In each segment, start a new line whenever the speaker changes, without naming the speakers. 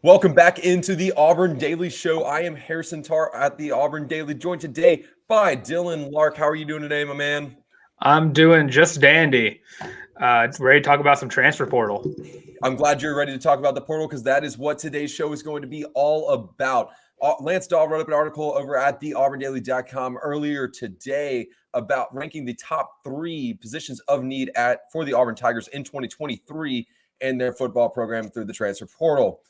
Welcome back into the Auburn Daily Show. I am Harrison Tarr at the Auburn Daily, joined today by Dylan Larck. How are you doing today, my man?
I'm doing just dandy. Ready to talk about some transfer portal.
I'm glad you're ready to talk about the portal because that is what today's show is going to be all about. Lance Dahl wrote up an article over at the auburndaily.com earlier today about ranking the top 3 positions of need for the Auburn Tigers in 2023 and their football program through the transfer portal.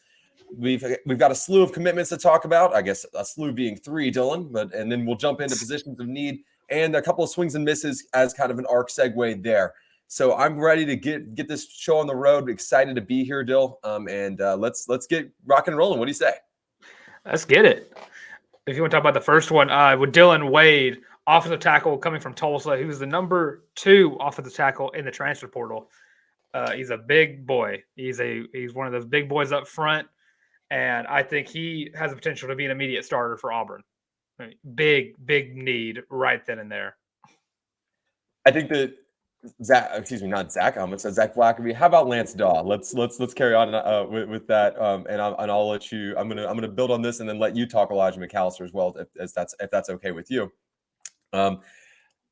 We've got a slew of commitments to talk about. I guess a slew being 3, Dylan, and then we'll jump into positions of need and a couple of swings and misses as kind of an arc segue there. So I'm ready to get this show on the road. Excited to be here, Dill. Let's get rocking and rolling. What do you say?
Let's get it. If you want to talk about the first one, with Dylan Wade, offensive tackle coming from Tulsa, who's the number 2 offensive tackle in the transfer portal. He's a big boy. He's one of those big boys up front, and I think he has the potential to be an immediate starter for Auburn. I mean, big need right then and there.
I think that Zach Blackerby. How about Lance Dahl? Let's carry on with that. And I'll let you. I'm gonna build on this and then let you talk Elijah McAllister as well, if that's okay with you. I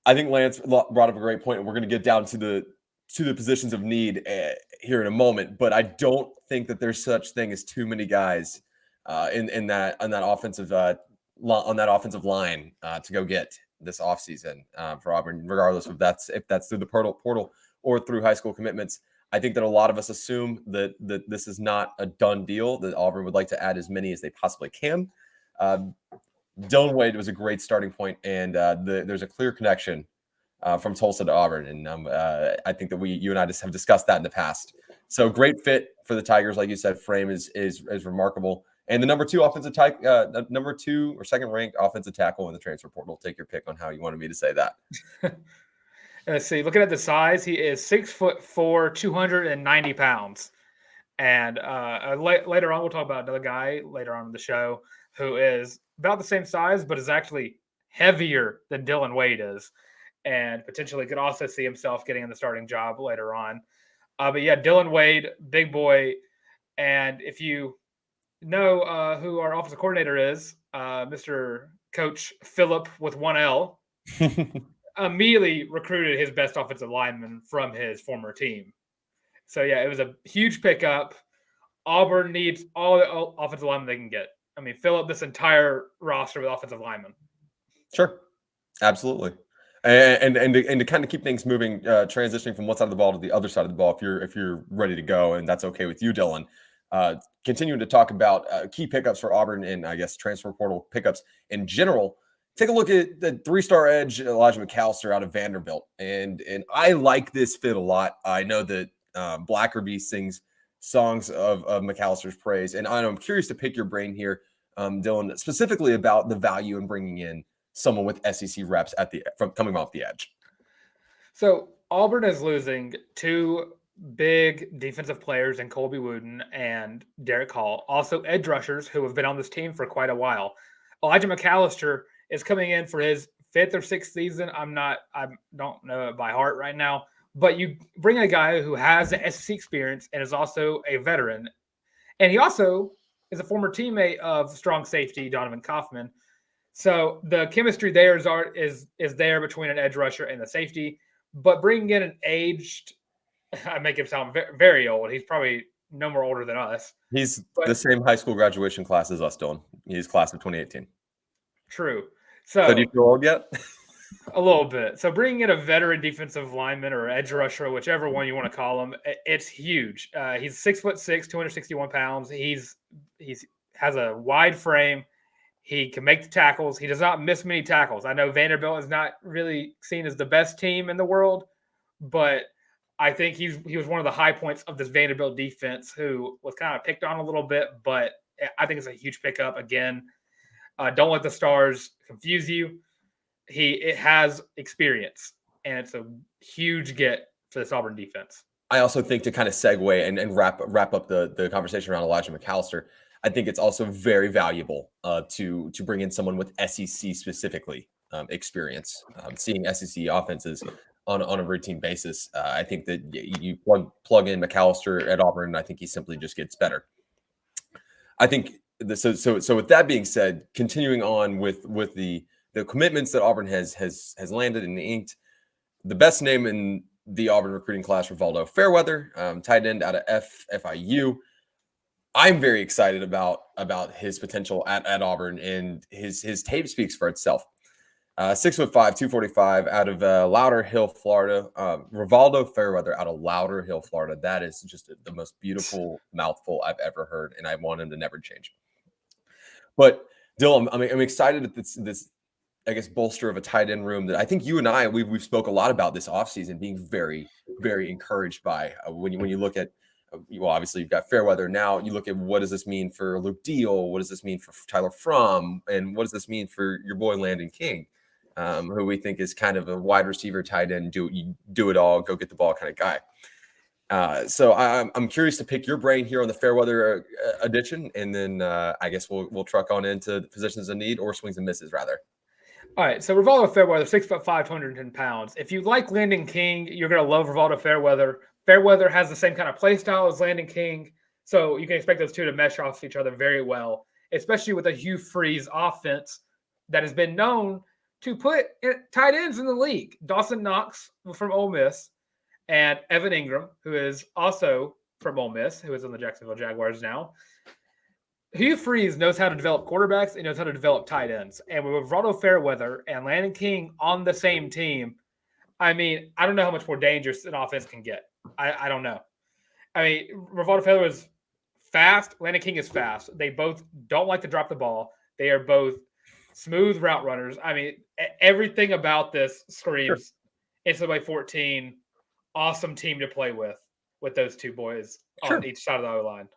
think Lance brought up a great point, and we're gonna get down to the positions of need here in a moment. But I don't think that there's such thing as too many guys in that offensive line to go get this offseason for Auburn, regardless of if that's through the portal or through high school commitments. I think that a lot of us assume that this is not a done deal, that Auburn would like to add as many as they possibly can. Dylan Wade was a great starting point, and there's a clear connection from Tulsa to Auburn, and I think that you and I just have discussed that in the past. So great fit for the Tigers, like you said. Frame is remarkable. And the number 2 number 2 or second ranked offensive tackle in the transfer portal. Take your pick on how you wanted me to say that.
Let's see. Looking at the size, he is 6'4", 290 pounds. And later on, we'll talk about another guy later on in the show who is about the same size, but is actually heavier than Dylan Wade is, and potentially could also see himself getting in the starting job later on. But yeah, Dylan Wade, big boy. And if you know who our offensive coordinator is, Mr. Coach Phillip with 1L, immediately recruited his best offensive lineman from his former team. So yeah, it was a huge pickup. Auburn needs all the offensive linemen they can get. I mean, fill up this entire roster with offensive linemen.
Sure, absolutely. And to kind of keep things moving, transitioning from one side of the ball to the other side of the ball, if you're ready to go, and that's okay with you, Dylan. Continuing to talk about key pickups for Auburn and I guess transfer portal pickups in general. Take a look at the 3-star edge Elijah McAllister out of Vanderbilt, and I like this fit a lot. I know that Blackerby sings songs of McAllister's praise, and I'm curious to pick your brain here, Dylan, specifically about the value in bringing in someone with SEC reps from coming off the edge.
So Auburn is losing 2 big defensive players in Colby Wooden and Derek Hall, also edge rushers who have been on this team for quite a while. Elijah McAllister is coming in for his 5th or 6th season. I don't know it by heart right now, but you bring a guy who has the SEC experience and is also a veteran, and he also is a former teammate of strong safety Donovan Kaufman. So the chemistry there is there between an edge rusher and the safety, but bringing in an aged, I make him sound very, very old. He's probably no more older than us.
He's the same high school graduation class as us, Dylan. He's class of 2018.
True.
So do you feel old yet?
A little bit. So bringing in a veteran defensive lineman or edge rusher, whichever one you want to call him, it's huge. He's 6'6", 261 pounds. He's has a wide frame. He can make the tackles. He does not miss many tackles. I know Vanderbilt is not really seen as the best team in the world, but I think he was one of the high points of this Vanderbilt defense who was kind of picked on a little bit, but I think it's a huge pickup. Again, don't let the stars confuse you. It has experience, and it's a huge get for this Auburn defense.
I also think to kind of segue and wrap up the conversation around Elijah McAllister, I think it's also very valuable to bring in someone with SEC specifically experience, seeing SEC offenses on a routine basis. I think that you plug in McAllister at Auburn, and I think he simply just gets better. I think so with that being said, continuing on with the commitments that Auburn has landed and inked, the best name in the Auburn recruiting class, Rivaldo Fairweather, tight end out of FIU. I'm very excited about his potential at Auburn, and his tape speaks for itself. 6'5", 245, out of Lauderhill, Florida. Rivaldo Fairweather out of Lauderhill, Florida. That is just the most beautiful mouthful I've ever heard, and I want him to never change. But Dylan, I'm excited at this I guess bolster of a tight end room that I think you and I we've spoke a lot about this offseason, being very, very encouraged by when you look at well, obviously you've got Fairweather. Now you look at what does this mean for Luke Deal? What does this mean for Tyler Fromm? And what does this mean for your boy Landon King, who we think is kind of a wide receiver, tight end, do it all, go get the ball kind of guy. So I'm curious to pick your brain here on the Fairweather addition, and then I guess we'll truck on into the positions of need or swings and misses rather.
All right, so Rivaldo Fairweather, 6'5", 210 pounds. If you like Landon King, you're going to love Rivaldo Fairweather. Fairweather has the same kind of play style as Landon King, so you can expect those two to mesh off each other very well, especially with a Hugh Freeze offense that has been known to put tight ends in the league. Dawson Knox from Ole Miss and Evan Ingram, who is also from Ole Miss, who is on the Jacksonville Jaguars now. Hugh Freeze knows how to develop quarterbacks and knows how to develop tight ends. And with Rivaldo Fairweather and Landon King on the same team, I mean, I don't know how much more dangerous an offense can get. I don't know. I mean, Rivaldo Fairweather is fast. Landon King is fast. They both don't like to drop the ball. They are both smooth route runners. I mean, everything about this screams NCAA 14, awesome team to play with those two boys on each side of the O-line.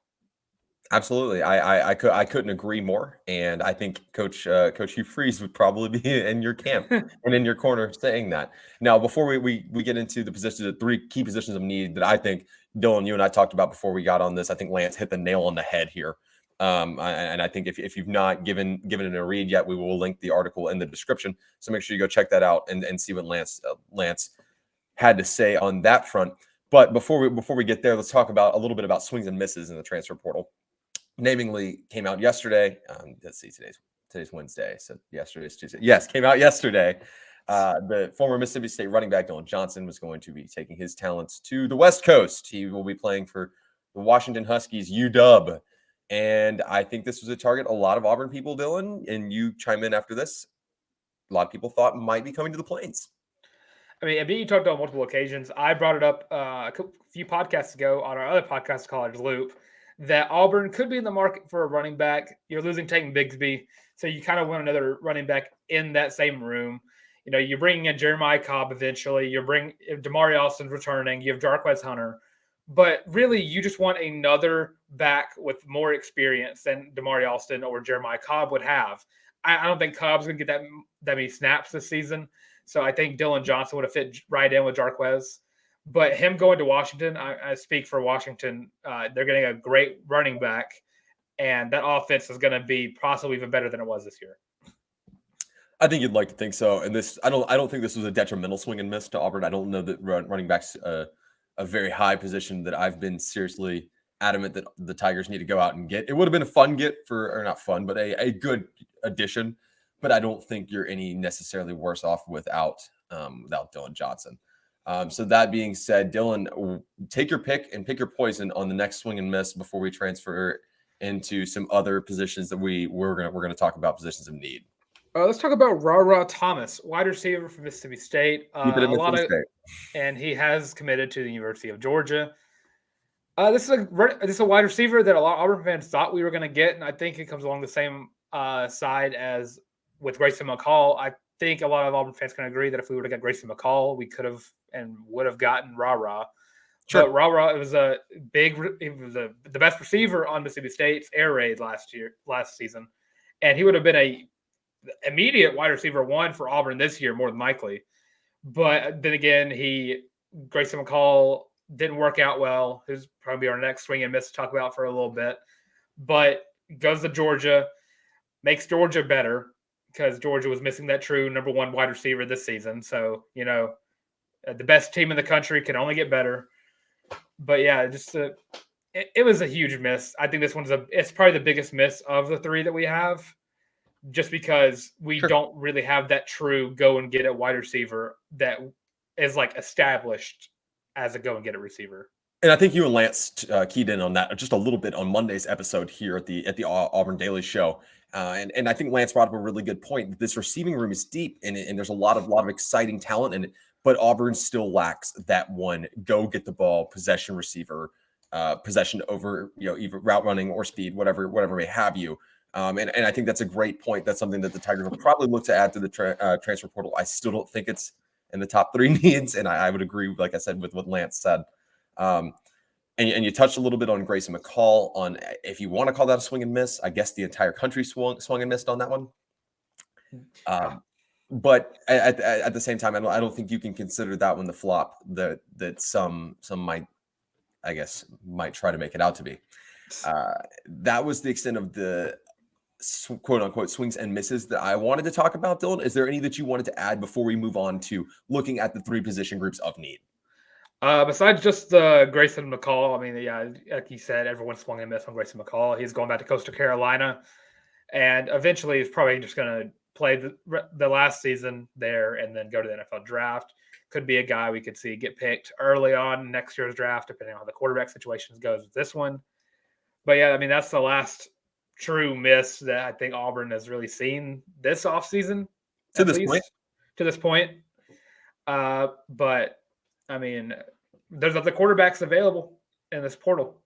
Absolutely. I couldn't agree more. And I think Coach Hugh Freeze would probably be in your camp and in your corner saying that. Now, before we get into the positions, the three key positions of need that I think, Dylan, you and I talked about before we got on this, I think Lance hit the nail on the head here. And I think if you've not given it a read yet, we will link the article in the description. So make sure you go check that out and see what Lance had to say on that front. But before we get there, let's talk about a little bit about swings and misses in the transfer portal. Namingly came out yesterday. Let's see, today's Wednesday, so yesterday's Tuesday. Yes, came out yesterday. The former Mississippi State running back Dylan Johnson was going to be taking his talents to the West Coast. He will be playing for the Washington Huskies, UW. And I think this was a target a lot of Auburn people, Dylan, and you chime in after this. A lot of people thought might be coming to the Plains.
I mean, you talked on multiple occasions. I brought it up a few podcasts ago on our other podcast, College Loop, that Auburn could be in the market for a running back. You're losing Tate Bigsby, so you kind of want another running back in that same room. You know, you're bringing in Jeremiah Cobb eventually. You're bringing Damari Alston's returning. You have Jarquez Hunter. But really, you just want another back with more experience than Damari Alston or Jeremiah Cobb would have. I don't think Cobb's going to get that many snaps this season. So I think Dylan Johnson would have fit right in with Jarquez. But him going to Washington, I speak for Washington. They're getting a great running back, and that offense is going to be possibly even better than it was this year.
I think you'd like to think so. And this, I don't think this was a detrimental swing and miss to Auburn. I don't know that running back's a very high position that I've been seriously adamant that the Tigers need to go out and get. It would have been a fun get or not fun, but a good addition. But I don't think you're any necessarily worse off without Dylan Johnson. So that being said, Dylan, take your pick and pick your poison on the next swing and miss before we transfer into some other positions that we're gonna talk about, positions of need.
Let's talk about Ra Thomas, wide receiver from Mississippi State. And he has committed to the University of Georgia. This is a wide receiver that a lot of Auburn fans thought we were going to get, and I think it comes along the same side as with Grayson McCall. I think a lot of Auburn fans can agree that if we would have got Grayson McCall, we could have and would have gotten Ra. Sure. But Ra, it was the best receiver on Mississippi State's air raid last season, and he would have been a immediate wide receiver one for Auburn this year, more than likely. But then again, Grayson McCall didn't work out well. Who's probably our next swing and miss to talk about for a little bit. But goes to Georgia, makes Georgia better because Georgia was missing that true number one wide receiver this season. So, you know, the best team in the country can only get better. But yeah, just it was a huge miss. I think this it's probably the biggest miss of the three that we have, just because we
Sure.
don't really have that true go and get it wide receiver that is like established as a go and get it receiver.
And I think you and Lance keyed in on that just a little bit on Monday's episode here at the Auburn Daily Show, and I think Lance brought up a really good point. This receiving room is deep, and there's a lot of exciting talent in it, but Auburn still lacks that one go get the ball possession receiver, possession over either route running or speed, whatever may have you. And I think that's a great point. That's something that the Tigers will probably look to add to the transfer portal. I still don't think it's in the top 3 needs, and I would agree, like I said, with what Lance said. And you touched a little bit on Grayson McCall on if you want to call that a swing and miss. I guess the entire country swung and missed on that one. But at the same time, I don't think you can consider that one the flop that some might try to make it out to be. That was the extent of the quote unquote swings and misses that I wanted to talk about. Dylan, is there any that you wanted to add before we move on to looking at the 3 position groups of need?
Besides just Grayson McCall, I mean, yeah, like you said, everyone swung and missed on Grayson McCall. He's going back to Coastal Carolina, and eventually he's probably just going to play the last season there and then go to the NFL draft. Could be a guy we could see get picked early on next year's draft, depending on how the quarterback situation goes with this one. But yeah, I mean, that's the last true miss that I think Auburn has really seen this offseason.
To this point.
But I mean, there's other quarterbacks available in this portal.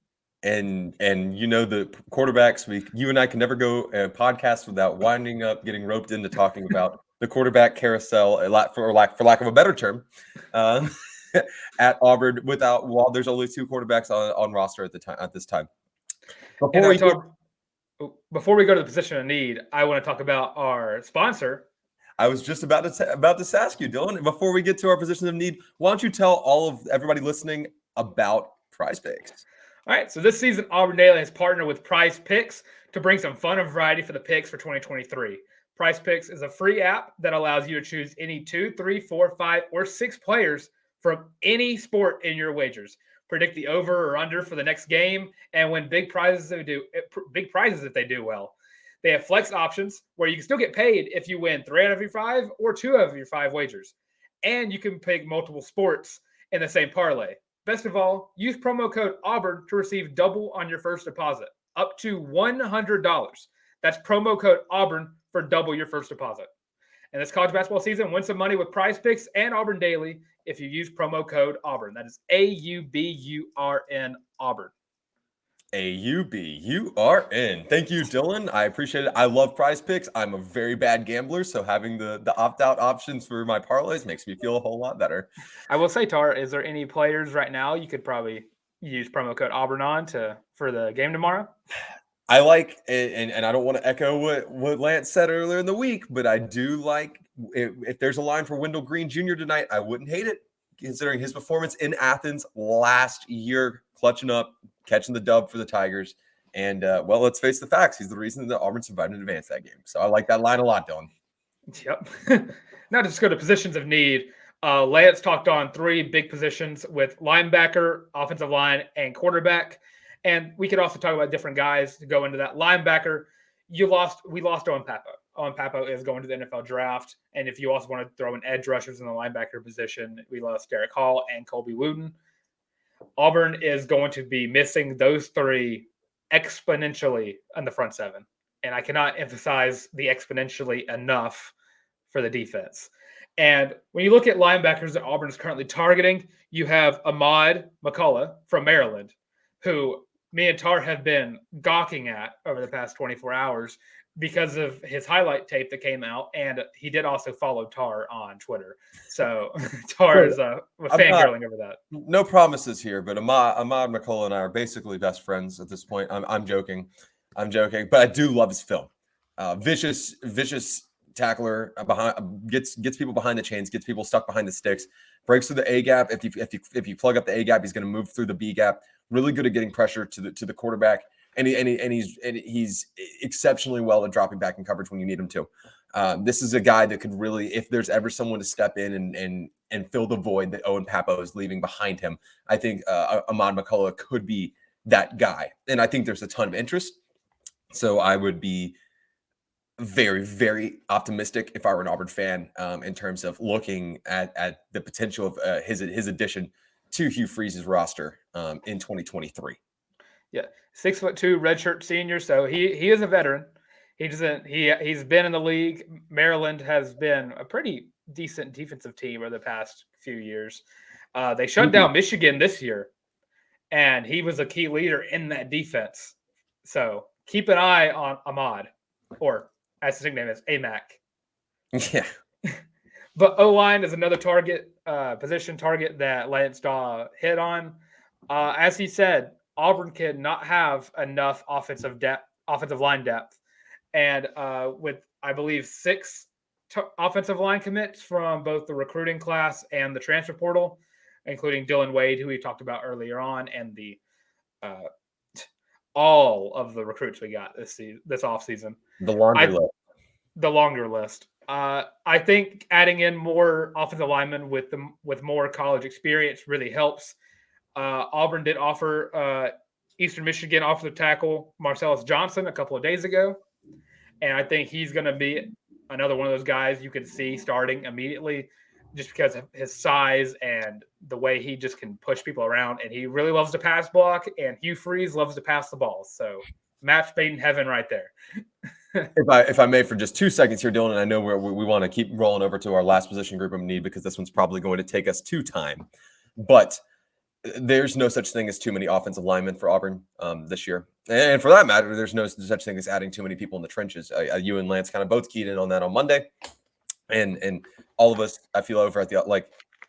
And the quarterbacks, you and I can never go a podcast without winding up getting roped into talking about the quarterback carousel, for lack of a better term, at Auburn. While there's only 2 quarterbacks on roster at this time.
Before we go to the position of need, I want to talk about our sponsor.
I was just about to ask you, Dylan, before we get to our position of need, why don't you tell everybody listening about Prize Picks?
All right, so this season, Auburn Daily has partnered with Prize Picks to bring some fun and variety for the picks for 2023. Prize Picks is a free app that allows you to choose any 2, 3, 4, 5, or 6 players from any sport in your wagers. Predict the over or under for the next game and win big prizes if they do well. They have flex options where you can still get paid if you win 3 out of your 5 or 2 out of your 5 wagers. And you can pick multiple sports in the same parlay. Best of all, use promo code Auburn to receive double on your first deposit, up to $100. That's promo code Auburn for double your first deposit. And this college basketball season, win some money with Prize Picks and Auburn Daily if you use promo code Auburn. That is AUBURN, Auburn.
AUBURN. Thank you, Dylan. I appreciate it. I love Prize Picks. I'm a very bad gambler, so having the opt-out options for my parlays makes me feel a whole lot better.
I will say, Tarr, is there any players right now you could probably use promo code Auburn on for the game tomorrow?
I like, and I don't want to echo what Lance said earlier in the week, but I do like if there's a line for Wendell Green Jr. tonight, I wouldn't hate it, considering his performance in Athens last year, clutching up, catching the dub for the Tigers. And, let's face the facts. He's the reason that Auburn survived and advanced that game. So I like that line a lot, Dylan.
Yep. Now just go to positions of need. Lance talked on 3 big positions with linebacker, offensive line, and quarterback. And we could also talk about different guys to go into that. Linebacker, we lost Owen Papo. Owen Papo is going to the NFL draft. And if you also want to throw in edge rushers in the linebacker position, we lost Derek Hall and Colby Wooten. Auburn is going to be missing those 3 exponentially on the front 7. And I cannot emphasize the exponentially enough for the defense. And when you look at linebackers that Auburn is currently targeting, you have Ahmad McCullough from Maryland, who me and Tarr have been gawking at over the past 24 hours because of his highlight tape that came out. And he did also follow Tarr on Twitter. So Tarr is fangirling over that.
No promises here, but Ahmad McCullough and I are basically best friends at this point. I'm joking, but I do love his film. Vicious tackler, gets people behind the chains, gets people stuck behind the sticks, breaks through the A gap. If you plug up the A gap, he's going to move through the B gap. Really good at getting pressure to the quarterback, and he's exceptionally well at dropping back in coverage when you need him to. This is a guy that could really, if there's ever someone to step in and fill the void that Owen Papo is leaving behind him, I think Ahmad McCullough could be that guy. And I think there's a ton of interest. So I would be very, very optimistic if I were an Auburn fan in terms of looking at the potential of his addition to Hugh Freeze's roster in 2023.
Yeah, 6'2", redshirt senior. So he is a veteran. He's been in the league. Maryland has been a pretty decent defensive team over the past few years. They shut down Michigan this year, and he was a key leader in that defense. So keep an eye on Ahmad, or as his nickname is, AMAC.
Yeah.
But O-line is another position target that Lance Daw hit on. As he said, Auburn could not have enough offensive line depth. And with, I believe, 6 offensive line commits from both the recruiting class and the transfer portal, including Dylan Wade, who we talked about earlier on, and the all of the recruits we got this offseason.
The longer
list. I think adding in more offensive linemen with more college experience really helps. Auburn did offer Eastern Michigan offensive tackle Marcellus Johnson a couple of days ago, and I think he's going to be another one of those guys you can see starting immediately, just because of his size and the way he just can push people around, and he really loves to pass block. And Hugh Freeze loves to pass the ball, so match made in heaven right there.
If I may, for just 2 seconds here, Dylan, and I know we want to keep rolling over to our last position group of need because this one's probably going to take us to time, but there's no such thing as too many offensive linemen for Auburn this year. And for that matter, there's no such thing as adding too many people in the trenches. You and Lance kind of both keyed in on that on Monday. And all of us, I feel, over at the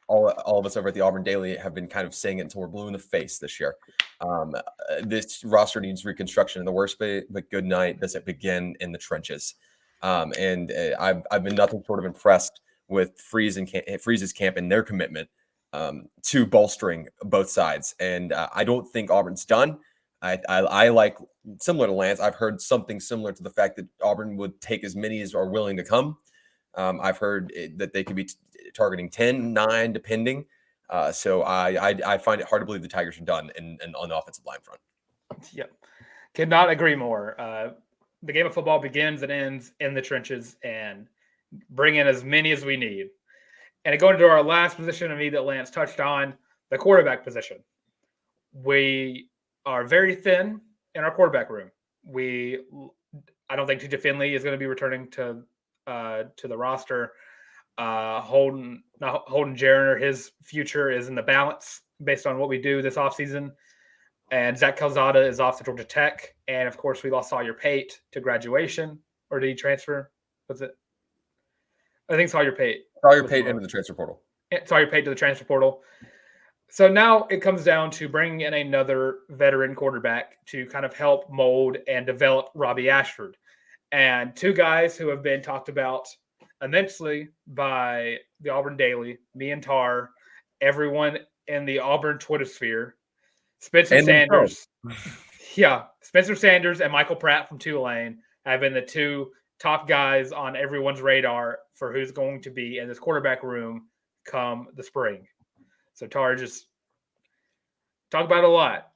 all of us over at the Auburn Daily have been kind of saying it until we're blue in the face this year. This roster needs reconstruction, and the worst but good night does it begin in the trenches. I've been nothing short of impressed with Freeze's camp and their commitment to bolstering both sides. And I don't think Auburn's done. I like, similar to Lance, I've heard something similar to the fact that Auburn would take as many as are willing to come. I've heard that they could be targeting 10, 9, depending. So I find it hard to believe the Tigers are done on the offensive line front.
Yep. Could not agree more. The game of football begins and ends in the trenches, and bring in as many as we need. And going to our last position of need that Lance touched on, the quarterback position. We are very thin in our quarterback room. I don't think TJ Finley is going to be returning to the roster. Holden Jariner, his future is in the balance based on what we do this offseason. And Zach Calzada is off to Georgia Tech. And, of course, we lost Sawyer Pate to graduation. Or did he transfer? Was it? I think Sawyer Pate.
Sawyer Pate into the transfer portal.
Sawyer Pate to the transfer portal. So now it comes down to bringing in another veteran quarterback to kind of help mold and develop Robbie Ashford. And 2 guys who have been talked about immensely by the Auburn Daily, me and Tarr, everyone in the Auburn Twitter sphere, Spencer Sanders. Yeah, Spencer Sanders and Michael Pratt from Tulane have been the 2 top guys on everyone's radar for who's going to be in this quarterback room come the spring. So Tarr, just talk about it a lot.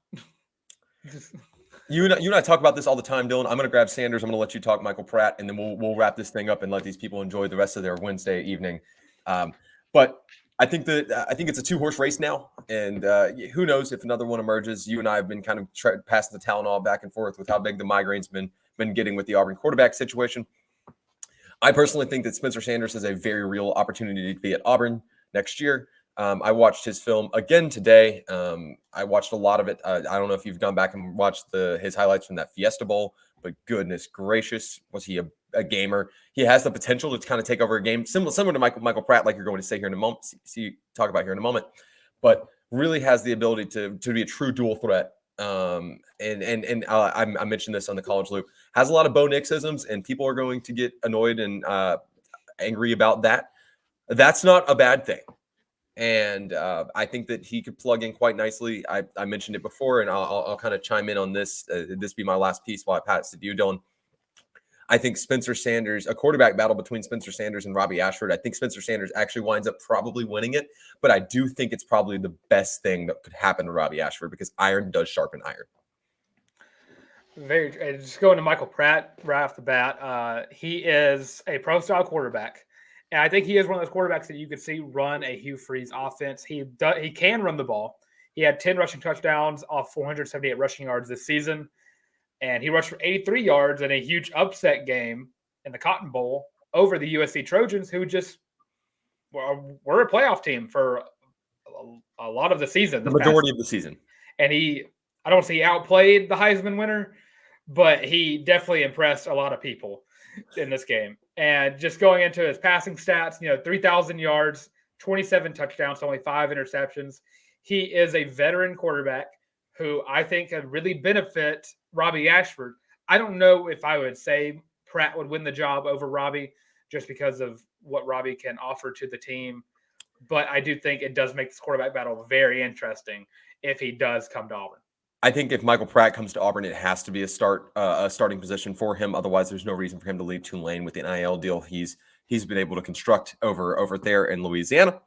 You and I talk about this all the time, Dylan. I'm going to grab Sanders. I'm going to let you talk Michael Pratt, and then we'll wrap this thing up and let these people enjoy the rest of their Wednesday evening. But I think it's a 2-horse race now, and who knows if another one emerges. You and I have been kind of passing the Tylenol back and forth with how big the migraine's been getting with the Auburn quarterback situation. I personally think that Spencer Sanders has a very real opportunity to be at Auburn next year. I watched his film again today. I watched a lot of it. I don't know if you've gone back and watched his highlights from that Fiesta Bowl, but goodness gracious, was he a gamer? He has the potential to kind of take over a game, similar to Michael Pratt, like you're going to say here in a moment. Talk about here in a moment, but really has the ability to be a true dual threat. I mentioned this on the College Loop. Has a lot of Bo Nixisms, and people are going to get annoyed and angry about that. That's not a bad thing. And I think that he could plug in quite nicely. I mentioned it before, and I'll kind of chime in on this. This be my last piece while I pass it to you, Dylan. I think Spencer Sanders, a quarterback battle between Spencer Sanders and Robbie Ashford. I think Spencer Sanders actually winds up probably winning it, but I do think it's probably the best thing that could happen to Robbie Ashford because iron does sharpen iron.
Just going to Michael Pratt right off the bat. He is a pro style quarterback, and I think he is one of those quarterbacks that you could see run a Hugh Freeze offense. He can run the ball. He had 10 rushing touchdowns off 478 rushing yards this season, and he rushed for 83 yards in a huge upset game in the Cotton Bowl over the USC Trojans, who just were a playoff team for a lot of the season.
The majority of the season.
And I don't say he outplayed the Heisman winner, but he definitely impressed a lot of people in this game. And just going into his passing stats, 3,000 yards, 27 touchdowns, only 5 interceptions. He is a veteran quarterback who I think could really benefit Robbie Ashford. I don't know if I would say Pratt would win the job over Robbie just because of what Robbie can offer to the team. But I do think it does make this quarterback battle very interesting if he does come to Auburn.
I think if Michael Pratt comes to Auburn, it has to be a starting position for him. Otherwise, there's no reason for him to leave Tulane with the NIL deal he's been able to construct over there in Louisiana.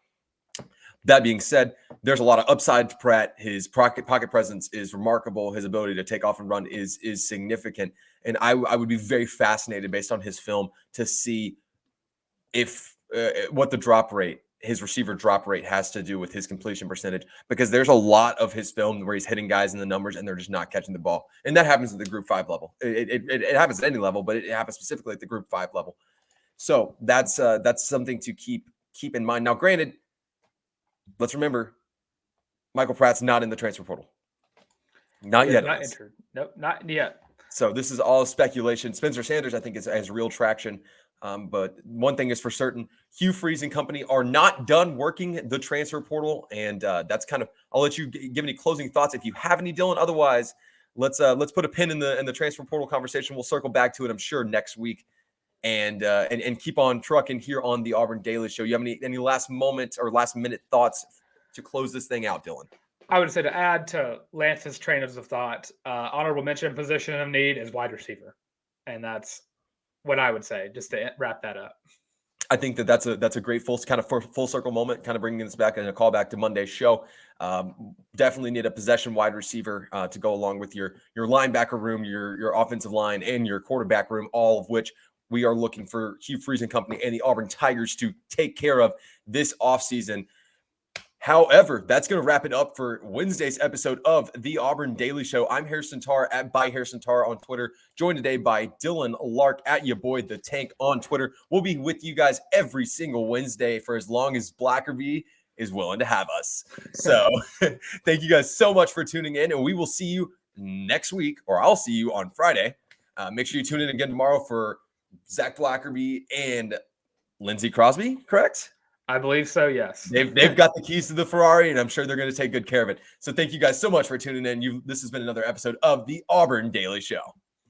That being said, there's a lot of upside to Pratt. His pocket presence is remarkable. His ability to take off and run is significant. And I would be very fascinated based on his film to see if what the drop rate, his receiver drop rate has to do with his completion percentage, because there's a lot of his film where he's hitting guys in the numbers and they're just not catching the ball. And that happens at the Group 5 level. It happens at any level, but it happens specifically at the Group 5 level. So that's something to keep in mind. Now, granted, let's remember, Michael Pratt's not in the transfer portal. Not yet.
Not entered. Nope, not yet.
So this is all speculation. Spencer Sanders, I think, has real traction. But one thing is for certain, Hugh Freeze and company are not done working the transfer portal. And that's kind of, I'll let you give any closing thoughts if you have any, Dylan. Otherwise, let's put a pin in the transfer portal conversation. We'll circle back to it, I'm sure, next week. And keep on trucking here on the Auburn Daily Show. You have any last moment or last minute thoughts to close this thing out, Dylan?
I would say to add to Lance's trainers of thought, honorable mention position of need is wide receiver. And that's what I would say, just to wrap that up.
I think that's a great full circle moment, kind of bringing this back and a call back to Monday's show. Definitely need a possession wide receiver to go along with your linebacker room, your offensive line, and your quarterback room, all of which we are looking for Hugh Freeze and company and the Auburn Tigers to take care of this offseason. However, that's going to wrap it up for Wednesday's episode of the Auburn Daily Show. I'm Harrison Tarr at @ByHarrisonTarr on Twitter, joined today by Dylan Larck at your boy the Tank on Twitter. We'll be with you guys every single Wednesday for as long as Blackerby is willing to have us. So thank you guys so much for tuning in, and we will see you next week, or I'll see you on Friday. Make sure you tune in again tomorrow for Zach Blackerby and Lindsey Crosby, correct?
I believe so, yes.
They've got the keys to the Ferrari, and I'm sure they're going to take good care of it. So thank you guys so much for tuning in. This has been another episode of the Auburn Daily Show.